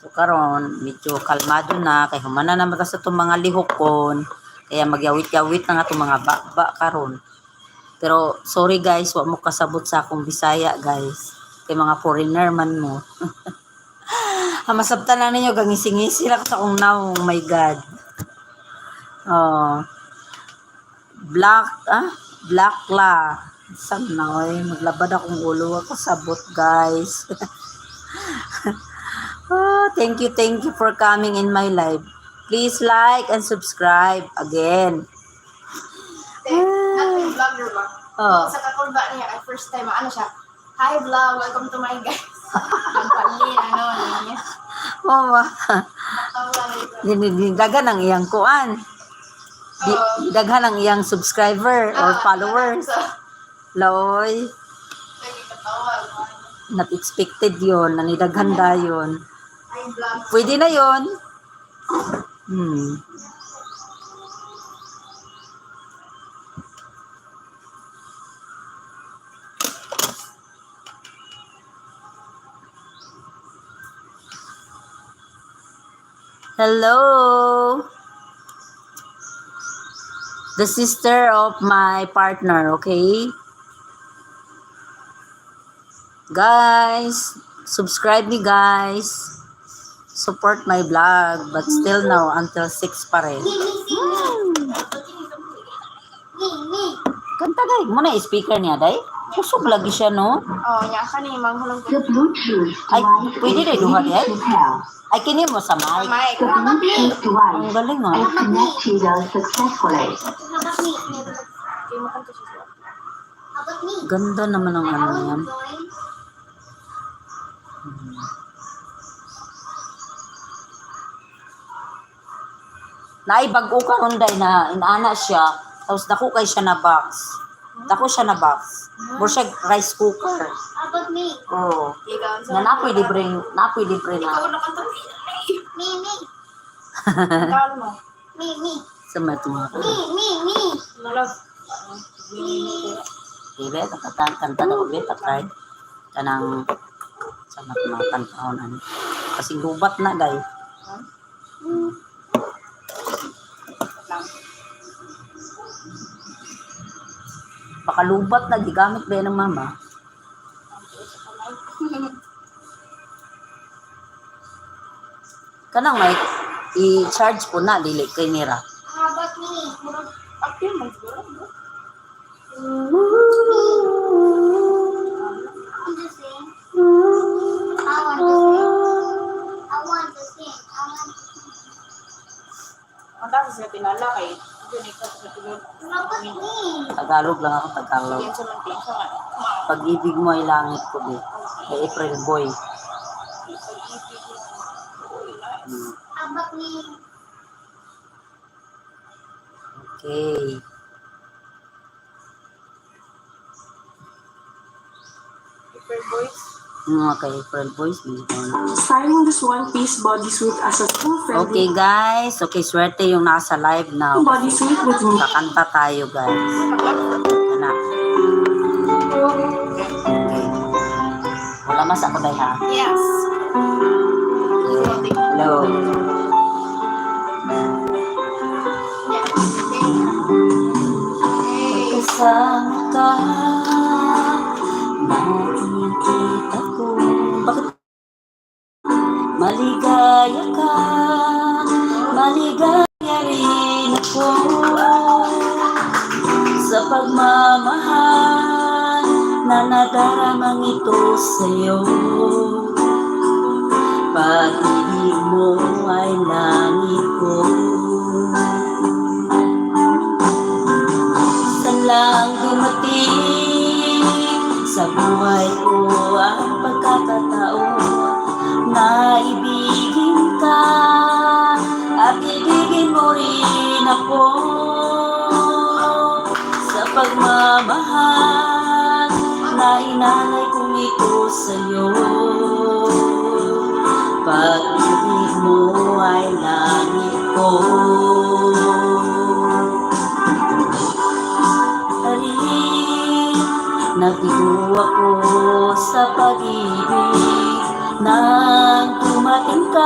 So karon medyo kalmado na kay humana na mata sa itong mga lihokon. Kaya magyawit-yawit na nga itong mga bakba karon. Pero sorry guys, wa mo kasabot sa akong Bisaya guys. Kay mga foreigner man mo. Masabtan lang ninyo gangising-ngisi lang sa akong now. Oh my God. Oh. Black la. Saan na eh. Maglabad akong ulo. Ako sabot guys. Oh, thank you for coming in my live. Please like and subscribe again. Natin vlogger ba? Oh. Sa kakulba niya, at first time, ano siya, hi vlog, welcome to my guys. Ang pali, ano niya. Oh, daghan ang iyang kuan. Daghan ang iyang subscriber or followers. Loy. Not expected yun. Nanidaghan da yun. Pwede na yun. Hello. The sister of my partner, okay? Guys, subscribe me guys. Support my vlog, but still now until 6 pa rin. Kanta day, mo na speaker niya day? Kusog lagi siya no? Oh, niya ka ni manghulong ko. Ay, pwede day duha day? Ay, kini mo sa mic. Mic. Ang galing ah. Ganda naman ang ano yan. Naibag-o ka ron day na inaana siya. Tapos dako kay siya na box. Dako siya na box. More siya rice cooker. Abot me. Oo. Ikaw, Na napoy libre na. ikaw na kanta. Mimi. Ikaw mo. Mimi. Sa mga Mimi. Love. Diba, kanta na ulit, patay. Kanang sa mga kantahon. Kasi gubat na, day. Pakalubat na, gigamit ba ng mama? Kanang may i-charge po na, dili kay nira. Abot me. Apil mo. Ang dami sa tinala kay Tagalog lang ako, Tagalog. Pag-ibig mo ay langit ko, di. Kay April Boy. Okay. Mga kay April Boys. Styling this one-piece bodysuit as a school-friendly Okay guys. Okay, swerte yung nasa live now. bodysuit with me. Kakanta tayo guys. Anak. Okay. Wala mas ako tayo ha. Yes. Okay. Hello. Kasama ka. Nakikita ko. Bakit? Maligaya ka. Maligaya rin ako. Sa pagmamahal na nadaramang ito sa'yo. Pag-ibig mo ay langit ko. Saan lang dumating sa buhay ko ang pagkakataon na ibigin ka at ibigin mo rin ako. Sa pagmamahal na inalay kong ito sa'yo. Pag-ibig mo ay langit ko. Nabigo ako sa pag-ibig nang dumating ka.